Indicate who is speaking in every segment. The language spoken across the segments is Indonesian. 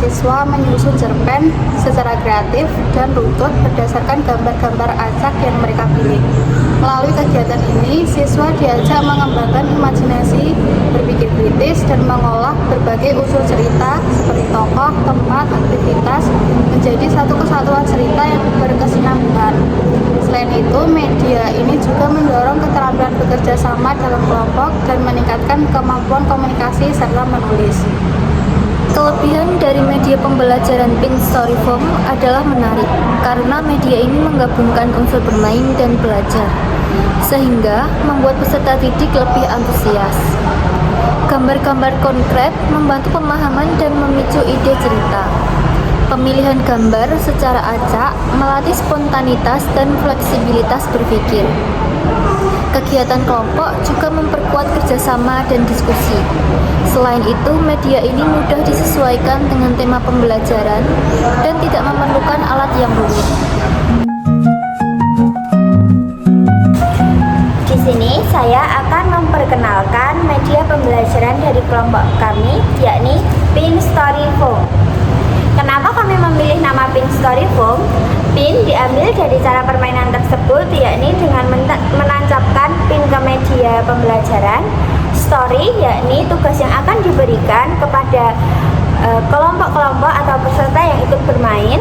Speaker 1: siswa menyusun cerpen secara kreatif dan runtut berdasarkan gambar-gambar acak yang mereka pilih. Melalui kegiatan ini, siswa diajak mengembangkan imajinasi, berpikir kritis, dan mengolah berbagai unsur cerita seperti tokoh, tempat, aktivitas menjadi satu kesatuan cerita yang berkesinambungan. Selain itu, media ini juga mendorong keterampilan bekerja sama dalam kelompok dan meningkatkan kemampuan komunikasi serta menulis.
Speaker 2: Kelebihan dari media pembelajaran Pink Storyfoam adalah menarik karena media ini menggabungkan unsur bermain dan belajar, sehingga membuat peserta didik lebih antusias. Gambar-gambar konkret membantu pemahaman dan memicu ide cerita. Pemilihan gambar secara acak melatih spontanitas dan fleksibilitas berpikir. Kegiatan kelompok juga memperkuat kerjasama dan diskusi. Selain itu, media ini mudah disesuaikan dengan tema pembelajaran dan tidak memerlukan alat yang rumit.
Speaker 3: Di sini saya akan memperkenalkan media pembelajaran dari kelompok kami, yakni Pink Storyfoam. Kenapa kami memilih nama Pink Storyfoam? Pin diambil dari cara permainan tersebut, yakni dengan menancapkan pin ke media pembelajaran. Story, yakni tugas yang akan diberikan kepada kelompok-kelompok atau peserta yang ikut bermain.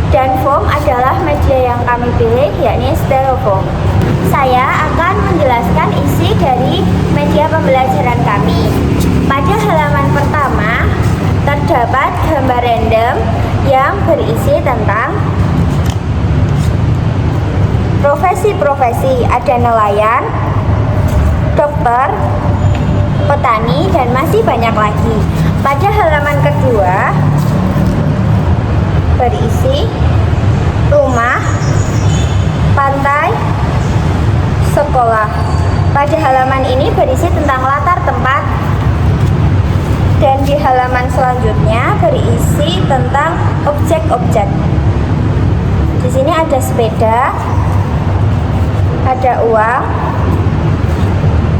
Speaker 3: Dan foam adalah media yang kami pilih, yakni styrofoam. Saya akan menjelaskan isi dari media pembelajaran kami. Pada halaman pertama terdapat gambar random yang berisi tentang profesi-profesi, ada nelayan, dokter, petani, dan masih banyak lagi. Pada halaman kedua berisi rumah, pantai, sekolah. Pada halaman ini berisi tentang latar tempat, dan di halaman selanjutnya berisi tentang objek-objek. Di sini ada sepeda, ada uang,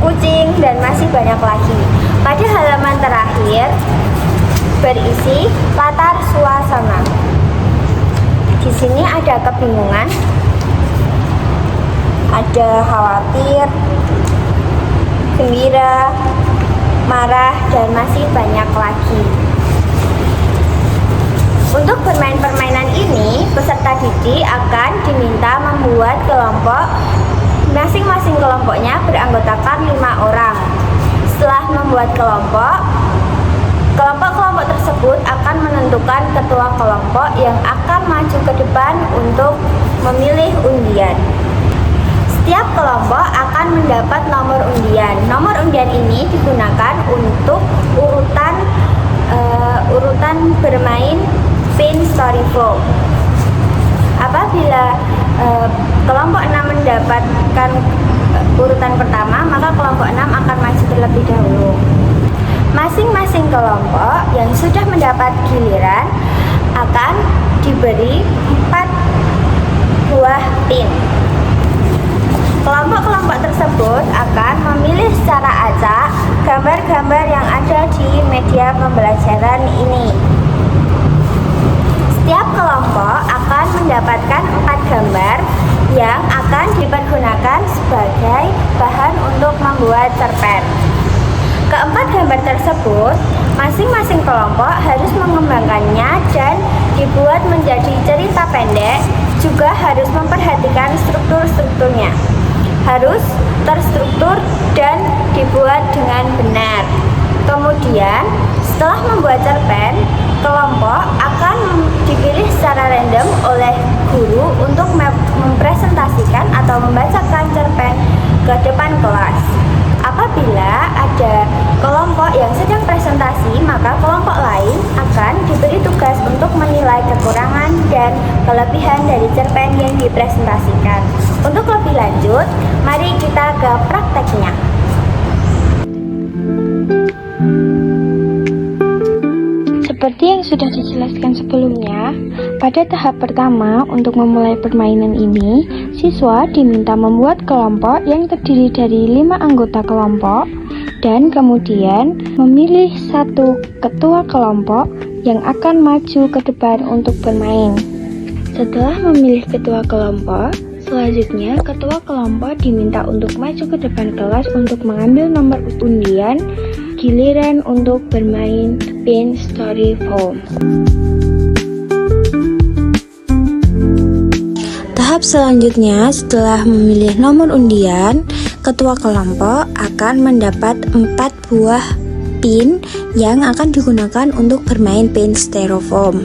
Speaker 3: kucing, dan masih banyak lagi. Pada halaman terakhir berisi latar suasana. Di sini ada kebingungan, ada khawatir, gembira, marah, dan masih banyak lagi. Untuk bermain permainan ini, peserta didik akan diminta membuat kelompok. Masing-masing kelompoknya beranggotakan 5 orang. Setelah membuat kelompok-kelompok tersebut akan menentukan ketua kelompok yang akan maju ke depan untuk memilih undian. Setiap kelompok akan mendapat nomor undian. Nomor undian ini digunakan untuk urutan bermain Pink Storyfoam. Apabila kelompok 6 mendapatkan urutan pertama, maka kelompok 6 akan maju terlebih dahulu. Masing-masing kelompok yang sudah mendapat giliran akan diberi 4 buah pin. Kelompok-kelompok tersebut akan memilih secara acak gambar-gambar yang ada di media pembelajaran ini. Setiap kelompok akan mendapatkan 4 gambar yang akan dipergunakan sebagai bahan untuk membuat cerpen. Keempat gambar tersebut, masing-masing kelompok harus mengembangkannya dan dibuat menjadi cerita pendek, juga harus memperhatikan struktur-strukturnya. Harus terstruktur dan dibuat dengan benar. Kemudian, setelah membuat cerpen, kelompok akan dipilih secara random oleh guru untuk mempresentasikan atau membacakan cerpen ke depan kelas. Apabila ada kelompok yang sedang presentasi, maka kelompok lain akan diberi tugas untuk menilai kekurangan dan kelebihan dari cerpen yang dipresentasikan. Untuk lebih lanjut, mari kita ke prakteknya.
Speaker 4: Seperti yang sudah dijelaskan sebelumnya, pada tahap pertama untuk memulai permainan ini, siswa diminta membuat kelompok yang terdiri dari 5 anggota kelompok dan kemudian memilih 1 ketua kelompok yang akan maju ke depan untuk bermain. Setelah memilih ketua kelompok, selanjutnya ketua kelompok diminta untuk maju ke depan kelas untuk mengambil nomor undian, giliran untuk bermain pin styrofoam.
Speaker 5: Tahap selanjutnya, setelah memilih nomor undian, ketua kelompok akan mendapat 4 buah pin yang akan digunakan untuk bermain pin styrofoam.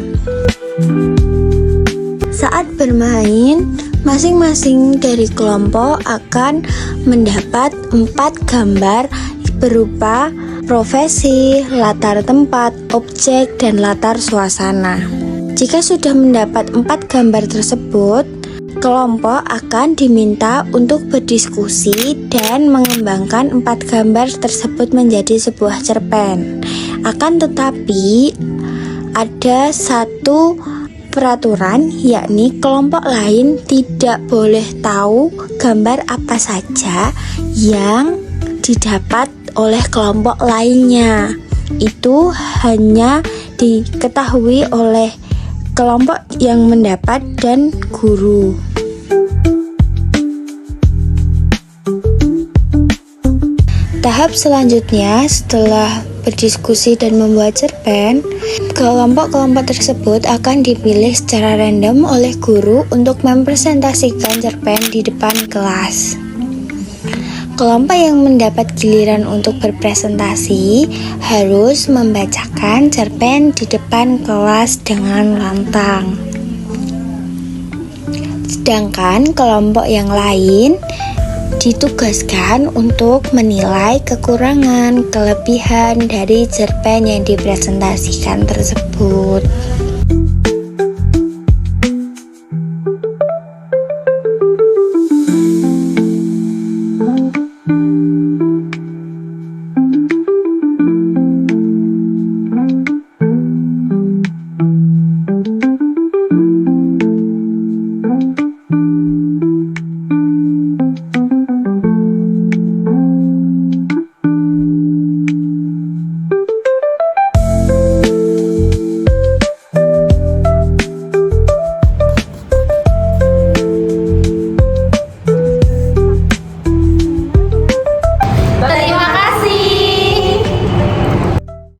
Speaker 5: Saat bermain, masing-masing dari kelompok akan mendapat 4 gambar berupa profesi, latar tempat, objek, dan latar suasana. Jika sudah mendapat 4 gambar tersebut, kelompok akan diminta untuk berdiskusi dan mengembangkan 4 gambar tersebut menjadi sebuah cerpen. Akan tetapi, ada satu peraturan, yakni kelompok lain tidak boleh tahu gambar apa saja yang didapat oleh kelompok lainnya. Itu hanya diketahui oleh kelompok yang mendapat dan guru. Tahap selanjutnya, setelah berdiskusi dan membuat cerpen, kelompok-kelompok tersebut akan dipilih secara random oleh guru untuk mempresentasikan cerpen di depan kelas. Kelompok yang mendapat giliran untuk berpresentasi harus membacakan cerpen di depan kelas dengan lantang. Sedangkan kelompok yang lain ditugaskan untuk menilai kekurangan, kelebihan dari cerpen yang dipresentasikan tersebut.